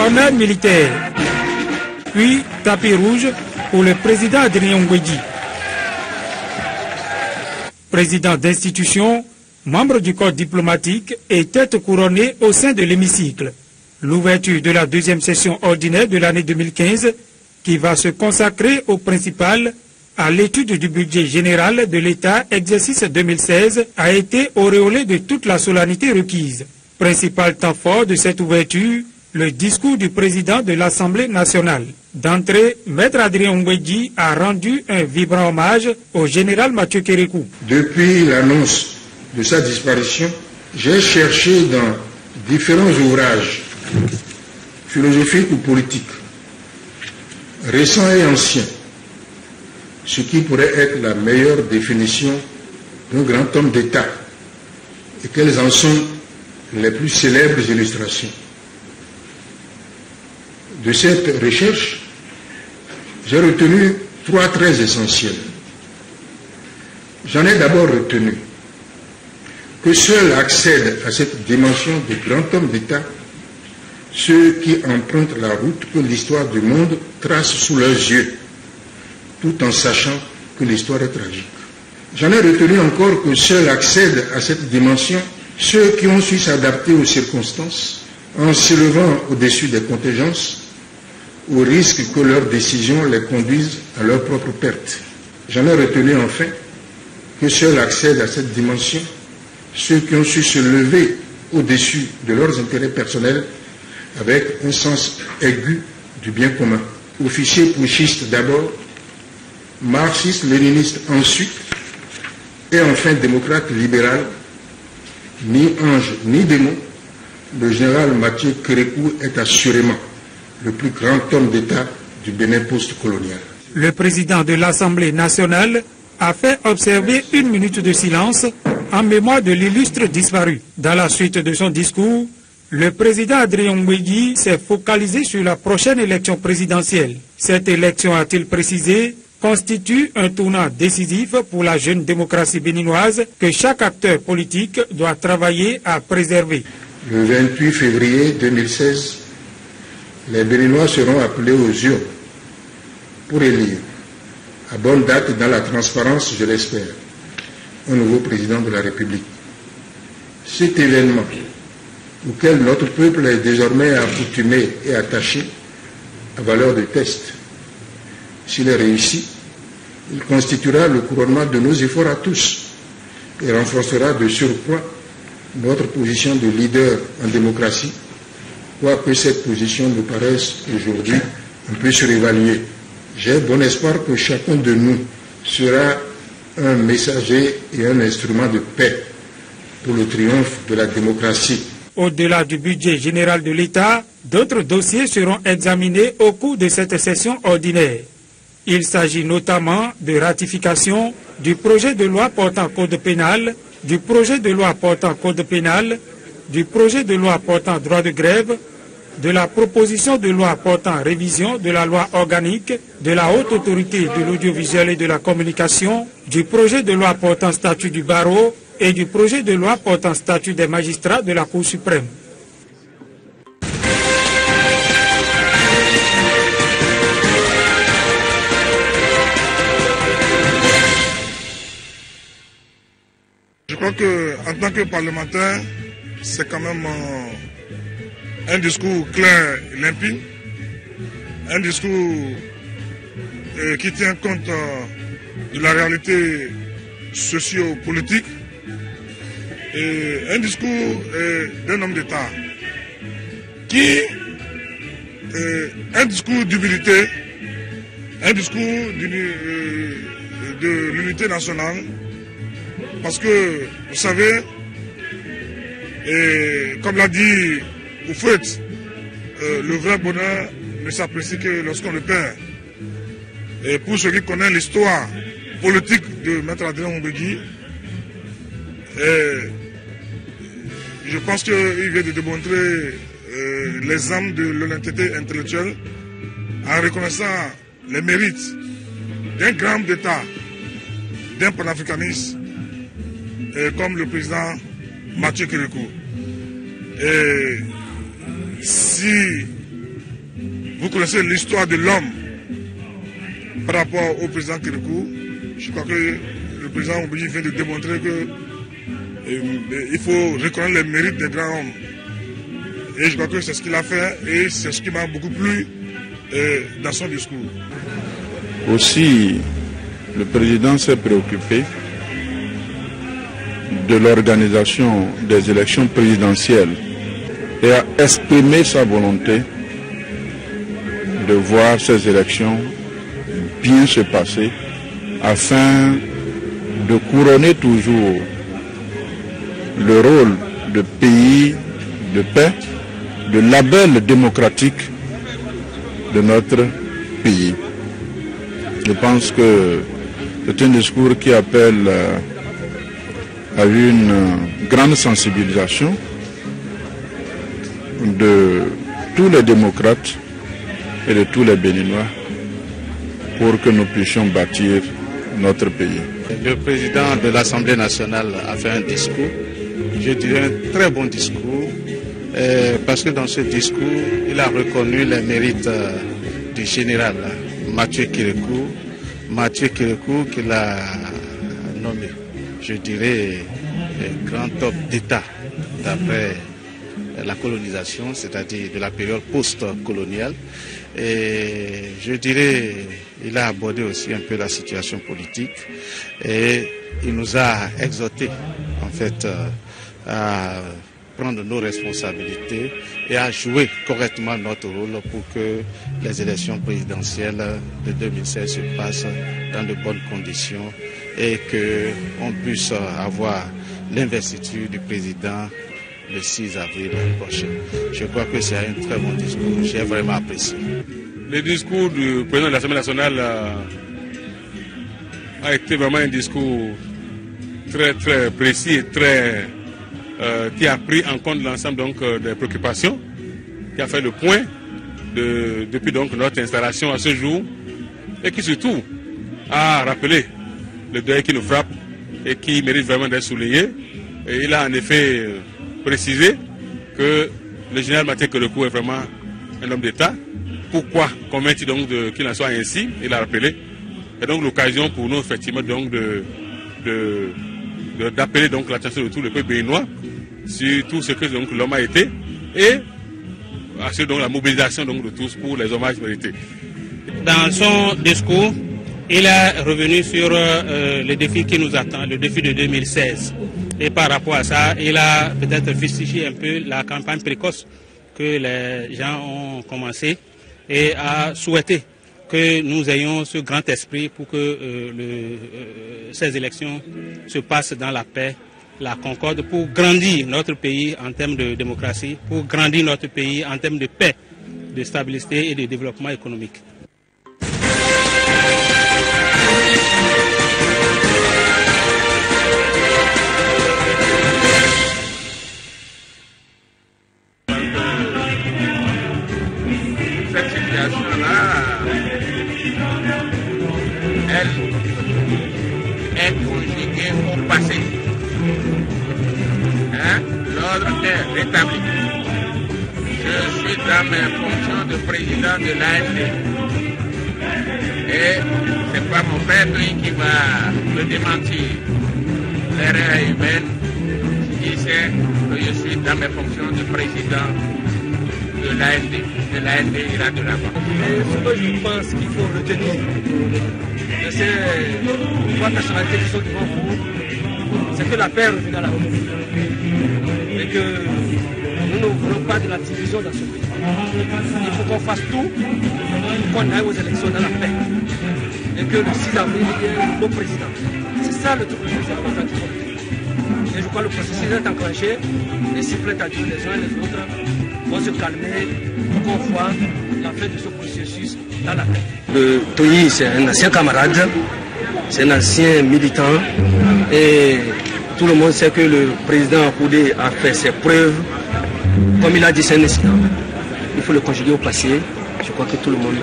L'honneur militaire, puis tapis rouge pour le président Adrien Ngouegui. Président d'institution, membre du corps diplomatique et tête couronnée au sein de l'hémicycle. L'ouverture de la deuxième session ordinaire de l'année 2015 qui va se consacrer au principal à l'étude du budget général de l'État exercice 2016 a été auréolée de toute la solennité requise. Principal temps fort de cette ouverture, le discours du président de l'Assemblée nationale. D'entrée, Maître Adrien Ngouegui a rendu un vibrant hommage au général Mathieu Kérékou. Depuis l'annonce de sa disparition, j'ai cherché dans différents ouvrages philosophiques ou politiques, récents et anciens, ce qui pourrait être la meilleure définition d'un grand homme d'État et quelles en sont les plus célèbres illustrations. De cette recherche, j'ai retenu 3 traits essentiels. J'en ai d'abord retenu que seuls accèdent à cette dimension de grand homme d'État ceux qui empruntent la route que l'histoire du monde trace sous leurs yeux, tout en sachant que l'histoire est tragique. J'en ai retenu encore que seuls accèdent à cette dimension ceux qui ont su s'adapter aux circonstances en s'élevant au-dessus des contingences, au risque que leurs décisions les conduisent à leur propre perte. J'en ai retenu enfin que seuls accèdent à cette dimension ceux qui ont su se lever au-dessus de leurs intérêts personnels avec un sens aigu du bien commun. Officier putschiste d'abord, marxiste-léniniste ensuite, et enfin démocrate libéral, ni ange ni démon, le général Mathieu Kérékou est assurément le plus grand homme d'État du Bénin post-colonial. Le président de l'Assemblée nationale a fait observer 1 minute de silence en mémoire de l'illustre disparu. Dans la suite de son discours, le président Adrien Ngouegui s'est focalisé sur la prochaine élection présidentielle. Cette élection, a-t-il précisé, constitue un tournant décisif pour la jeune démocratie béninoise que chaque acteur politique doit travailler à préserver. Le 28 février 2016, les Béninois seront appelés aux urnes pour élire, à bonne date dans la transparence, je l'espère, un nouveau président de la République. Cet événement, auquel notre peuple est désormais accoutumé et attaché, à valeur de test, s'il est réussi, il constituera le couronnement de nos efforts à tous et renforcera de surcroît notre position de leader en démocratie, quoique cette position nous paraisse aujourd'hui un peu surévaluée. J'ai bon espoir que chacun de nous sera un messager et un instrument de paix pour le triomphe de la démocratie. Au-delà du budget général de l'État, d'autres dossiers seront examinés au cours de cette session ordinaire. Il s'agit notamment de ratification du projet de loi portant code pénal, du projet de loi portant code pénal, du projet de loi portant droit de grève, de la proposition de loi portant révision de la loi organique de la Haute Autorité de l'audiovisuel et de la communication, du projet de loi portant statut du barreau et du projet de loi portant statut des magistrats de la Cour suprême. Je crois qu'en tant que parlementaire, c'est quand même un discours clair et limpide, un discours qui tient compte de la réalité socio-politique et un discours d'un homme d'État qui un discours d'humilité, un discours de l'unité nationale, parce que, vous savez, comme l'a dit Oufouet, le vrai bonheur ne s'apprécie que lorsqu'on le perd. Et pour ceux qui connaissent l'histoire politique de Maître Adrien Ngouegui, je pense qu'il vient de démontrer les âmes de l'honnêteté intellectuelle en reconnaissant les mérites d'un grand homme d'État, d'un panafricaniste comme le président Mathieu Kérékou. Et si vous connaissez l'histoire de l'homme par rapport au président Kérékou. Je crois que le président Oubouyi vient de démontrer qu'il faut reconnaître les mérites des grands hommes. Et je crois que c'est ce qu'il a fait et c'est ce qui m'a beaucoup plu dans son discours. Aussi, le président s'est préoccupé de l'organisation des élections présidentielles et a exprimé sa volonté de voir ces élections bien se passer afin de couronner toujours le rôle de pays de paix, de label démocratique de notre pays. Je pense que c'est un discours qui appelle à une grande sensibilisation de tous les démocrates et de tous les Béninois pour que nous puissions bâtir notre pays. Le président de l'Assemblée nationale a fait un discours, je dirais un très bon discours, parce que dans ce discours, il a reconnu les mérites du général Mathieu Kérékou qu'il a nommé, je dirais, grand homme d'État d'après la colonisation, c'est-à-dire de la période post-coloniale. Et je dirais, il a abordé aussi un peu la situation politique et il nous a exhortés en fait à prendre nos responsabilités et à jouer correctement notre rôle pour que les élections présidentielles de 2016 se passent dans de bonnes conditions et qu'on puisse avoir l'investiture du président le 6 avril prochain. Je crois que c'est un très bon discours, j'ai vraiment apprécié. Le discours du président de l'Assemblée nationale a été vraiment un discours très précis et qui a pris en compte l'ensemble des préoccupations, qui a fait le point depuis donc notre installation à ce jour et qui surtout a rappelé le deuil qui nous frappe et qui mérite vraiment d'être souligné. Et il a en effet précisé que le général Mathieu Kérékou est vraiment un homme d'État. Pourquoi convaincu donc qu'il en soit ainsi, il a rappelé. Et donc l'occasion pour nous effectivement donc d'appeler donc l'attention de tout le peuple béninois sur tout ce que donc l'homme a été et assurer donc la mobilisation donc de tous pour les hommages mérités. Dans son discours, il est revenu sur le défi qui nous attend, le défi de 2016. Et par rapport à ça, il a peut-être fustigé un peu la campagne précoce que les gens ont commencé et a souhaité que nous ayons ce grand esprit pour que ces élections se passent dans la paix, la concorde, pour grandir notre pays en termes de démocratie, pour grandir notre pays en termes de paix, de stabilité et de développement économique. Cette situation-là, elle est conjuguée au passé. L'ordre est rétabli. Je suis dans mes fonctions de président de l'AND. Et c'est pas mon père qui va le démentir. L'erreur est humaine. Il sait que je suis dans mes fonctions de président de l'AND. De l'AND ira de l'avant. Ce que je pense qu'il faut retenir de ces trois personnalités qui sont devant vous, c'est que la paix est revenue à la République. Et que nous ne voulons pas de la division dans ce pays. Il faut qu'on fasse tout pour qu'on aille aux élections dans la paix. Et que le 6 avril, il y ait nos présidents. C'est ça le truc le plus important qu'il faut dire. Et je crois que le processus est enclenché. Les sifflets à Dieu, les uns et les autres vont se calmer pour qu'on voit la fin de ce processus dans la paix. Le Toyi, c'est un ancien camarade, c'est un ancien militant. Et tout le monde sait que le président Koudé a fait ses preuves. Comme il a dit, c'est un incident. Il faut le conjuguer au passé. Je crois que tout le monde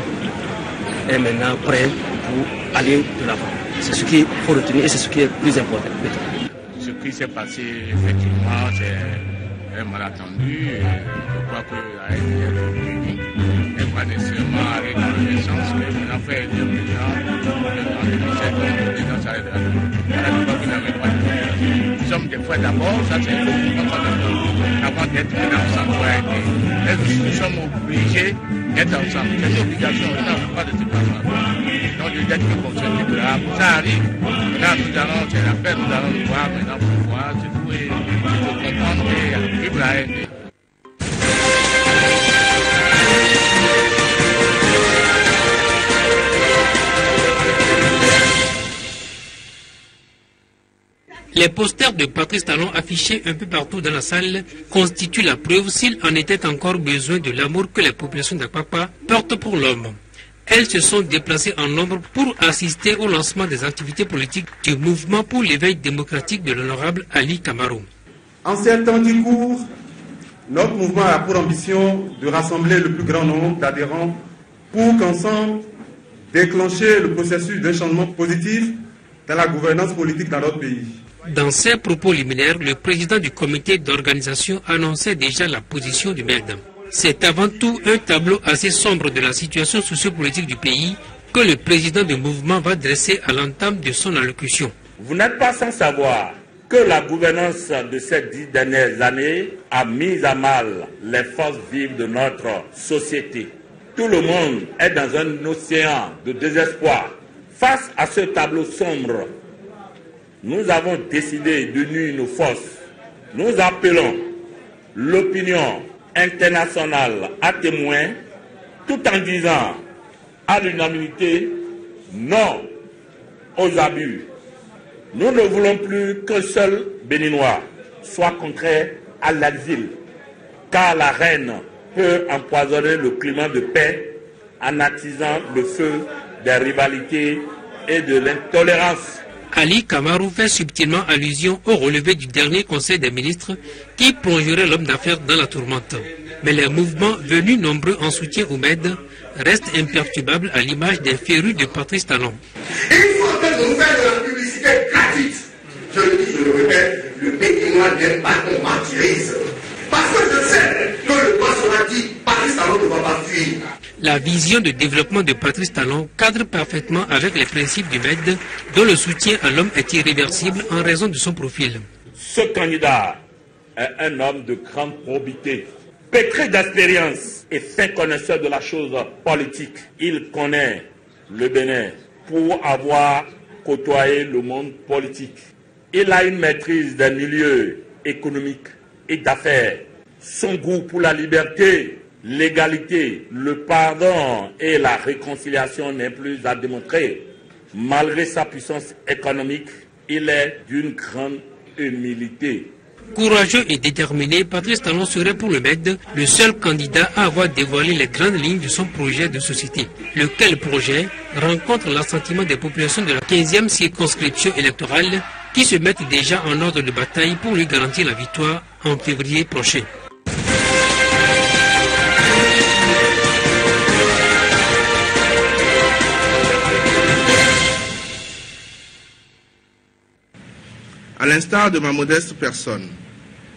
est maintenant prêt pour aller de l'avant. C'est ce qu'il faut retenir et c'est ce qui est plus important. Ce qui s'est passé, effectivement, c'est un malentendu. Je crois que la pas nécessairement aller dans le même sens, mais maintenant faire élire le président, ça aidera. Nous sommes des fois d'abord, ça c'est avant d'être ensemble pour aider. Nous sommes obligés d'être ensemble. C'est une obligation, on n'a pas de séparation. Donc le d'être fonctionne là, ça arrive. Là nous allons, c'est la peine, nous allons le voir maintenant pour voir, c'est tout, et comprendre et vivre à aider. Les posters de Patrice Talon affichés un peu partout dans la salle constituent la preuve s'il en était encore besoin de l'amour que les populations d'Apapa portent pour l'homme. Elles se sont déplacées en nombre pour assister au lancement des activités politiques du mouvement pour l'éveil démocratique de l'honorable Ali Camaro. En ces temps qui courent, notre mouvement a pour ambition de rassembler le plus grand nombre d'adhérents pour qu'ensemble déclencher le processus d'un changement positif dans la gouvernance politique dans notre pays. Dans ses propos liminaires, le président du comité d'organisation annonçait déjà la position du MED. C'est avant tout un tableau assez sombre de la situation sociopolitique du pays que le président du mouvement va dresser à l'entame de son allocution. Vous n'êtes pas sans savoir que la gouvernance de ces 10 dernières années a mis à mal les forces vives de notre société. Tout le monde est dans un océan de désespoir. Face à ce tableau sombre, nous avons décidé d'unir nos forces. Nous appelons l'opinion internationale à témoin, tout en disant à l'unanimité non aux abus. Nous ne voulons plus qu'un seul Béninois soit contraire à l'exil, car la reine peut empoisonner le climat de paix en attisant le feu des rivalités et de l'intolérance. Ali Camaro fait subtilement allusion au relevé du dernier conseil des ministres qui plongerait l'homme d'affaires dans la tourmente. Mais les mouvements venus nombreux en soutien au MED restent imperturbables à l'image des férus de Patrice Talon. Il faut que nous fassions de la publicité gratuite. Je le dis, je le répète, le Béninois n'aime pas qu'on martyrise. Parce que je sais que le boss sera dit, Patrice Talon ne va pas fuir. La vision de développement de Patrice Talon cadre parfaitement avec les principes du MED, dont le soutien à l'homme est irréversible en raison de son profil. Ce candidat est un homme de grande probité, pétri d'expérience et fin connaisseur de la chose politique. Il connaît le Bénin pour avoir côtoyé le monde politique. Il a une maîtrise des milieux économiques et d'affaires. Son goût pour la liberté, l'égalité, le pardon et la réconciliation n'est plus à démontrer. Malgré sa puissance économique, il est d'une grande humilité. Courageux et déterminé, Patrice Talon serait pour le MED le seul candidat à avoir dévoilé les grandes lignes de son projet de société. Lequel projet rencontre l'assentiment des populations de la 15e circonscription électorale qui se mettent déjà en ordre de bataille pour lui garantir la victoire en février prochain. À l'instar de ma modeste personne,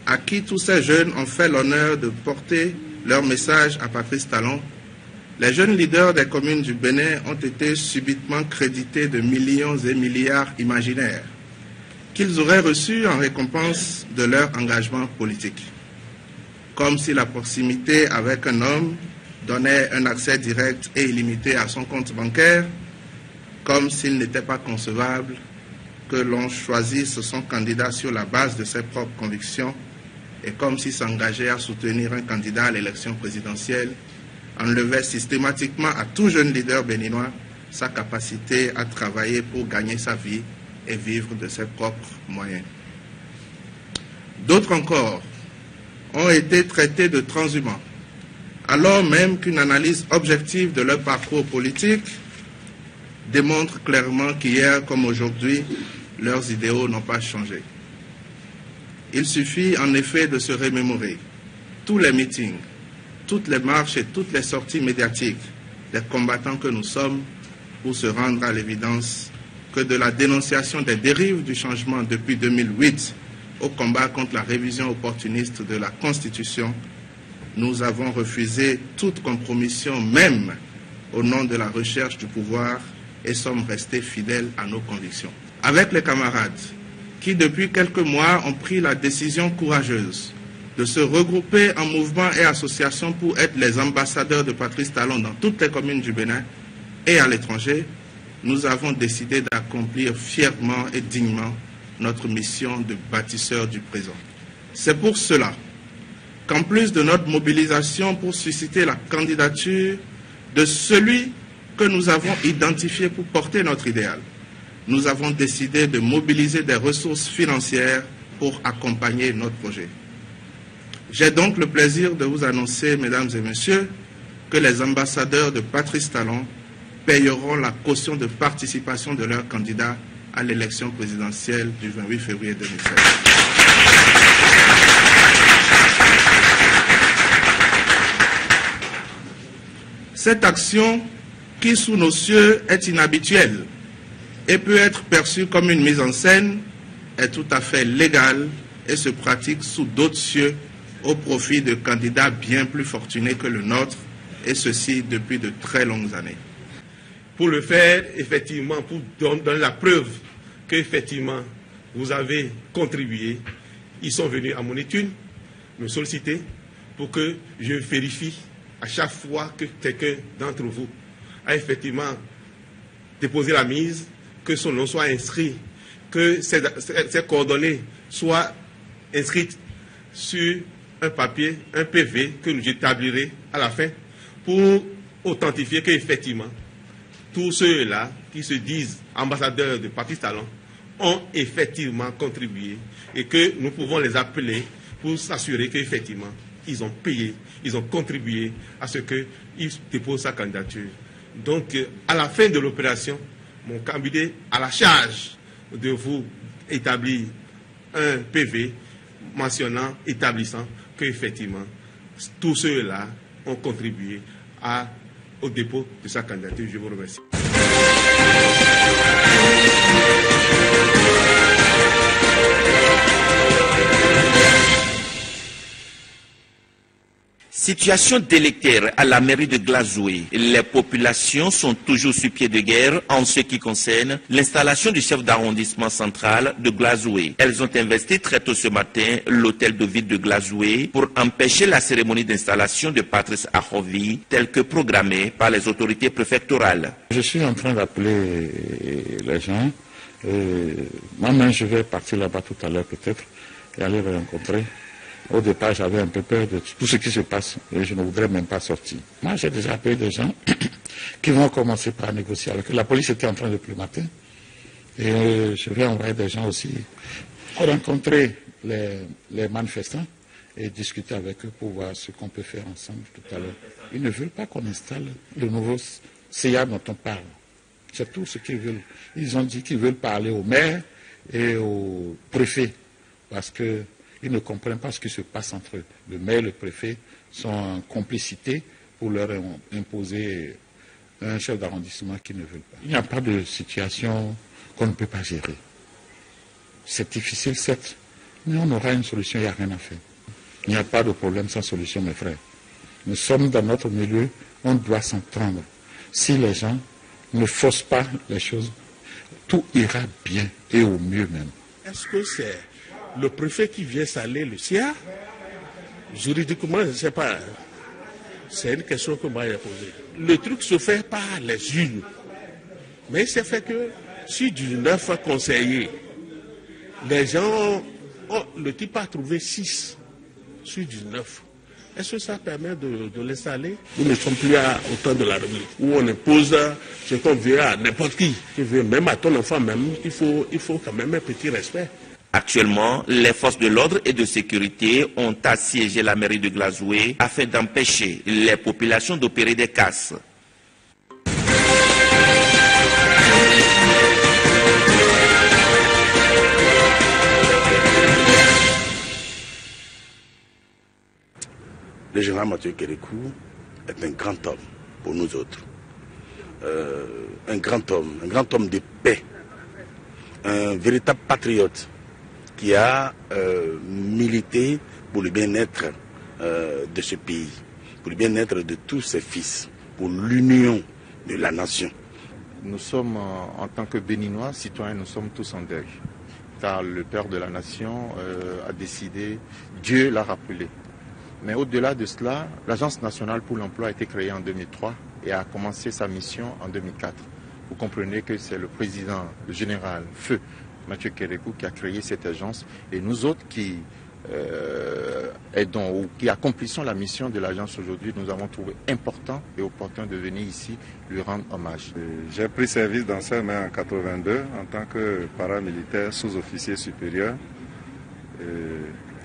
à qui tous ces jeunes ont fait l'honneur de porter leur message à Patrice Talon, les jeunes leaders des communes du Bénin ont été subitement crédités de millions et milliards imaginaires qu'ils auraient reçus en récompense de leur engagement politique. Comme si la proximité avec un homme donnait un accès direct et illimité à son compte bancaire, comme s'il n'était pas concevable que l'on choisisse son candidat sur la base de ses propres convictions et comme si s'engager à soutenir un candidat à l'élection présidentielle enlevait systématiquement à tout jeune leader béninois sa capacité à travailler pour gagner sa vie et vivre de ses propres moyens. D'autres encore ont été traités de transhumants, alors même qu'une analyse objective de leur parcours politique démontre clairement qu'hier comme aujourd'hui, leurs idéaux n'ont pas changé. Il suffit en effet de se remémorer tous les meetings, toutes les marches et toutes les sorties médiatiques des combattants que nous sommes pour se rendre à l'évidence que de la dénonciation des dérives du changement depuis 2008 au combat contre la révision opportuniste de la Constitution, nous avons refusé toute compromission, même au nom de la recherche du pouvoir, et sommes restés fidèles à nos convictions. Avec les camarades qui, depuis quelques mois, ont pris la décision courageuse de se regrouper en mouvements et associations pour être les ambassadeurs de Patrice Talon dans toutes les communes du Bénin et à l'étranger, nous avons décidé d'accomplir fièrement et dignement notre mission de bâtisseur du présent. C'est pour cela qu'en plus de notre mobilisation pour susciter la candidature de celui que nous avons identifié pour porter notre idéal, nous avons décidé de mobiliser des ressources financières pour accompagner notre projet. J'ai donc le plaisir de vous annoncer, mesdames et messieurs, que les ambassadeurs de Patrice Talon payeront la caution de participation de leurs candidats à l'élection présidentielle du 28 février 2016. Cette action, qui sous nos cieux est inhabituelle et peut être perçue comme une mise en scène, est tout à fait légale et se pratique sous d'autres cieux au profit de candidats bien plus fortunés que le nôtre, et ceci depuis de très longues années. Pour le faire, effectivement, pour donner la preuve qu'effectivement vous avez contribué, ils sont venus à mon étude me solliciter pour que je vérifie à chaque fois que quelqu'un d'entre vous a effectivement déposé la mise, que son nom soit inscrit, que ses coordonnées soient inscrites sur un papier, un PV que nous établirons à la fin pour authentifier qu'effectivement tous ceux-là qui se disent ambassadeurs de Patrice Talon ont effectivement contribué et que nous pouvons les appeler pour s'assurer qu'effectivement ils ont payé, ils ont contribué à ce qu'ils déposent sa candidature. Donc à la fin de l'opération, mon cabinet a la charge de vous établir un PV mentionnant, établissant qu'effectivement tous ceux-là ont contribué au dépôt de sa candidature. Je vous remercie. Situation délétère à la mairie de Glazoué. Les populations sont toujours sur pied de guerre en ce qui concerne l'installation du chef d'arrondissement central de Glazoué. Elles ont investi très tôt ce matin l'hôtel de ville de Glazoué pour empêcher la cérémonie d'installation de Patrice Ahovi telle que programmée par les autorités préfectorales. Je suis en train d'appeler les gens. Moi-même, je vais partir là-bas tout à l'heure peut-être et aller les rencontrer. Au départ, j'avais un peu peur de tout ce qui se passe et je ne voudrais même pas sortir. Moi, j'ai déjà appelé des gens qui vont commencer par négocier avec eux. La police était en train de plumater et je vais envoyer des gens aussi pour rencontrer les manifestants et discuter avec eux pour voir ce qu'on peut faire ensemble tout à l'heure. Ils ne veulent pas qu'on installe le nouveau CIA dont on parle. C'est tout ce qu'ils veulent. Ils ont dit qu'ils veulent parler au maire et au préfet parce que ils ne comprennent pas ce qui se passe entre eux. Le maire et le préfet sont en complicité pour leur imposer un chef d'arrondissement qu'ils ne veulent pas. Il n'y a pas de situation qu'on ne peut pas gérer. C'est difficile, certes, mais on aura une solution, il n'y a rien à faire. Il n'y a pas de problème sans solution, mes frères. Nous sommes dans notre milieu, on doit s'entendre. Si les gens ne forcent pas les choses, tout ira bien et au mieux même. Est-ce que c'est le préfet qui vient saler le CIA? Juridiquement, je ne sais pas. C'est une question que moi j'ai posée. Le truc se fait par les unes. Mais c'est fait que sur du 9 conseillers, les gens, le type a trouvé 6 sur du 9. Est-ce que ça permet de l'installer? Nous ne sommes plus au temps de la République, où on impose ce qu'on veut à n'importe qui veut, même à ton enfant même, il faut quand même un petit respect. Actuellement, les forces de l'ordre et de sécurité ont assiégé la mairie de Glazoué afin d'empêcher les populations d'opérer des casses. Le général Mathieu Kérékou est un grand homme pour nous autres. Un grand homme de paix, un véritable patriote qui a milité pour le bien-être de ce pays, pour le bien-être de tous ses fils, pour l'union de la nation. Nous sommes, en tant que Béninois, citoyens, nous sommes tous en deuil. Car le père de la nation a décidé, Dieu l'a rappelé. Mais au-delà de cela, l'Agence nationale pour l'emploi a été créée en 2003 et a commencé sa mission en 2004. Vous comprenez que c'est le président, le général Feu Mathieu Kérékou qui a créé cette agence, et nous autres qui aidons ou qui accomplissons la mission de l'agence aujourd'hui, nous avons trouvé important et opportun de venir ici lui rendre hommage. J'ai pris service dans ces mains en 82 en tant que paramilitaire sous-officier supérieur.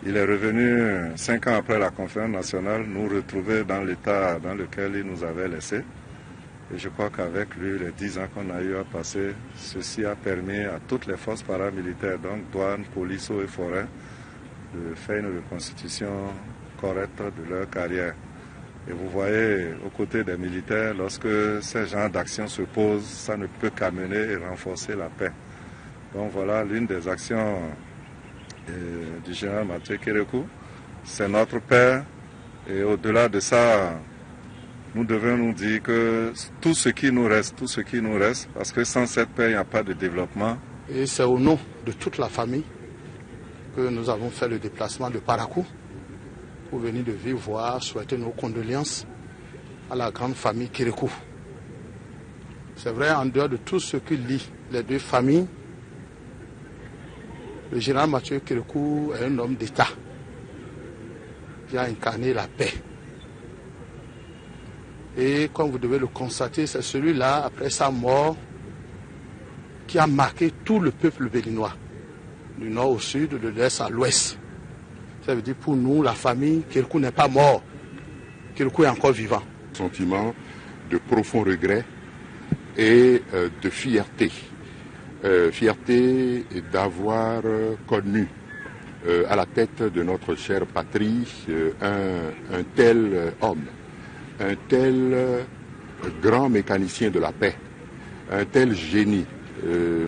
Il est revenu 5 ans après la conférence nationale nous retrouver dans l'état dans lequel il nous avait laissés. Et je crois qu'avec lui, les 10 ans qu'on a eu à passer, ceci a permis à toutes les forces paramilitaires, donc douane, police, eaux et forêts, de faire une reconstitution correcte de leur carrière. Et vous voyez, aux côtés des militaires, lorsque ces genres d'actions se posent, ça ne peut qu'amener et renforcer la paix. Donc voilà l'une des actions du général Mathieu Kérékou. C'est notre père, et au-delà de ça, nous devons nous dire que tout ce qui nous reste, parce que sans cette paix, il n'y a pas de développement. Et c'est au nom de toute la famille que nous avons fait le déplacement de Parakou pour venir de vive voix souhaiter nos condoléances à la grande famille Kérékou. C'est vrai, en dehors de tout ce qui lie les deux familles, le général Mathieu Kérékou est un homme d'État qui a incarné la paix. Et comme vous devez le constater, c'est celui-là, après sa mort, qui a marqué tout le peuple béninois, du nord au sud, de l'est à l'ouest. Ça veut dire pour nous, la famille, Kérékou n'est pas mort, Kérékou est encore vivant. Sentiment de profond regret et de fierté. Fierté d'avoir connu à la tête de notre chère patrie un tel homme, un tel grand mécanicien de la paix, un tel génie.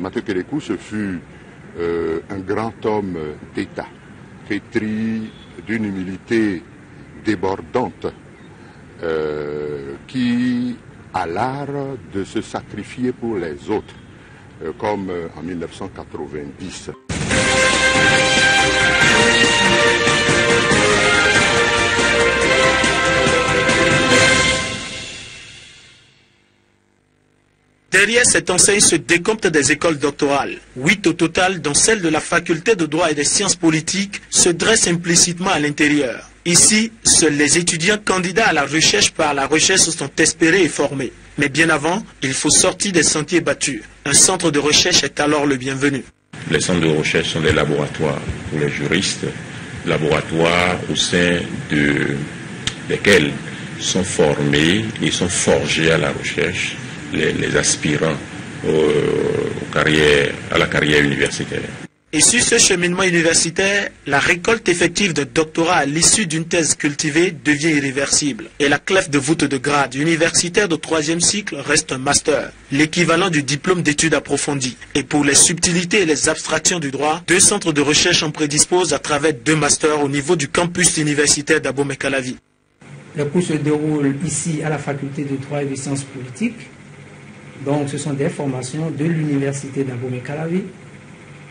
Mathieu Kérékou, ce fut un grand homme d'État, pétri d'une humilité débordante, qui a l'art de se sacrifier pour les autres, comme en 1990. Derrière cette enseigne se décomptent des écoles doctorales. 8 au total, dont celle de la faculté de droit et des sciences politiques, se dressent implicitement à l'intérieur. Ici, seuls les étudiants candidats à la recherche par la recherche sont espérés et formés. Mais bien avant, il faut sortir des sentiers battus. Un centre de recherche est alors le bienvenu. Les centres de recherche sont des laboratoires pour les juristes, laboratoires au sein desquels sont formés et sont forgés à la recherche les aspirants à la carrière universitaire. Et sur ce cheminement universitaire, la récolte effective de doctorat à l'issue d'une thèse cultivée devient irréversible. Et la clef de voûte de grade universitaire de 3e cycle reste un master, l'équivalent du diplôme d'études approfondies. Et pour les subtilités et les abstractions du droit, 2 centres de recherche en prédisposent à travers 2 masters au niveau du campus universitaire d'Abomey-Calavi. Le cours se déroule ici à la faculté de droit et de sciences politiques. Donc ce sont des formations de l'université d'Abomey-Calavi.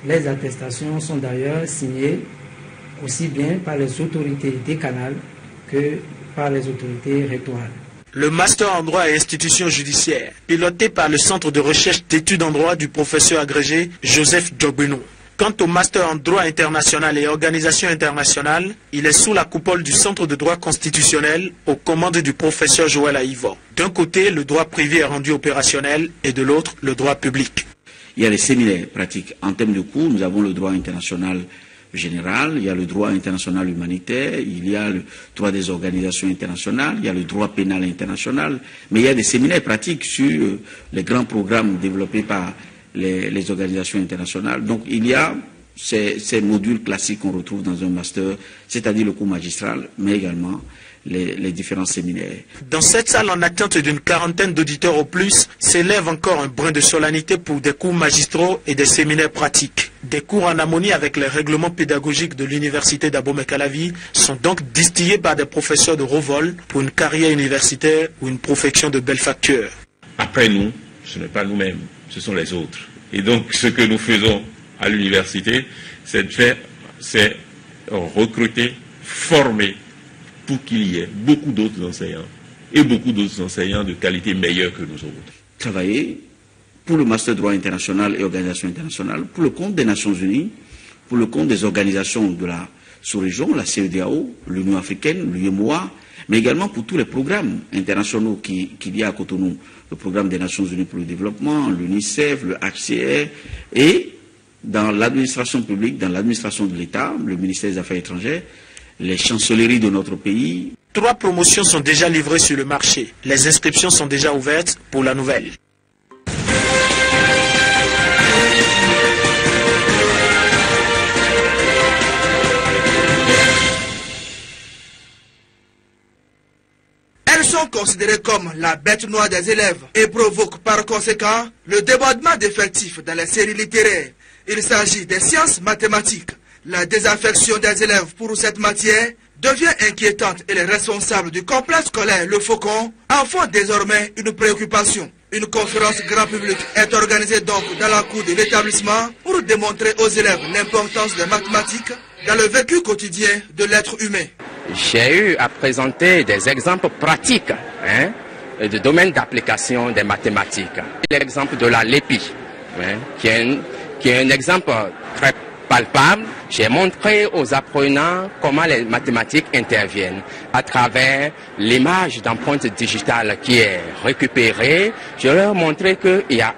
Les attestations sont d'ailleurs signées aussi bien par les autorités décanales que par les autorités rectorales. Le master en droit et institutions judiciaires, piloté par le centre de recherche d'études en droit du professeur agrégé Joseph Djobeno. Quant au master en droit international et organisation internationale, il est sous la coupole du centre de droit constitutionnel aux commandes du professeur Joël Aïvo. D'un côté, le droit privé est rendu opérationnel et de l'autre, le droit public. Il y a les séminaires pratiques. En termes de cours, nous avons le droit international général, il y a le droit international humanitaire, il y a le droit des organisations internationales, il y a le droit pénal international, mais il y a des séminaires pratiques sur les grands programmes développés par les organisations internationales. Donc il y a ces modules classiques qu'on retrouve dans un master, c'est-à-dire le cours magistral, mais également les différents séminaires. Dans cette salle en attente d'une 40aine d'auditeurs au plus, s'élève encore un brin de solennité pour des cours magistraux et des séminaires pratiques. Des cours en harmonie avec les règlements pédagogiques de l'université d'Abomey-Calavi sont donc distillés par des professeurs de haut vol pour une carrière universitaire ou une profession de belle facture. Après nous, ce n'est pas nous-mêmes, ce sont les autres. Et donc ce que nous faisons à l'université, c'est recruter, former pour qu'il y ait beaucoup d'autres enseignants et beaucoup d'autres enseignants de qualité meilleure que nous autres. Travailler pour le Master Droit International et Organisation Internationale, pour le compte des Nations Unies, pour le compte des organisations de la sous-région, la CEDEAO, l'Union africaine, l'UEMOA, mais également pour tous les programmes internationaux qu'il y a à Cotonou, le programme des Nations Unies pour le développement, l'UNICEF, le HCR, et dans l'administration publique, dans l'administration de l'État, le ministère des Affaires étrangères, les chancelleries de notre pays. 3 promotions sont déjà livrées sur le marché. Les inscriptions sont déjà ouvertes pour la nouvelle. Elles sont considérées comme la bête noire des élèves et provoquent par conséquent le débordement d'effectifs dans les séries littéraires. Il s'agit des sciences mathématiques. La désaffection des élèves pour cette matière devient inquiétante et les responsables du complexe scolaire Le Faucon en font désormais une préoccupation. Une conférence grand public est organisée donc dans la cour de l'établissement pour démontrer aux élèves l'importance des mathématiques dans le vécu quotidien de l'être humain. J'ai eu à présenter des exemples pratiques du domaine d'application des mathématiques. L'exemple de la LEPI, qui est un exemple très palpable. J'ai montré aux apprenants comment les mathématiques interviennent à travers l'image d'empreinte digitale qui est récupérée. Je leur ai montré qu'il y a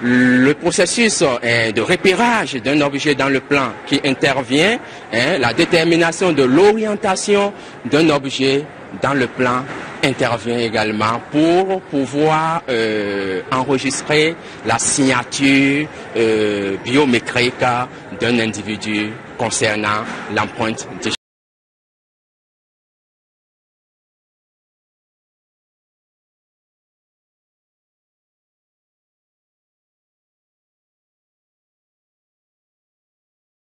le processus de repérage d'un objet dans le plan qui intervient, la détermination de l'orientation d'un objet dans le plan intervient également pour pouvoir enregistrer la signature biométrique d'un individu concernant l'empreinte digitale.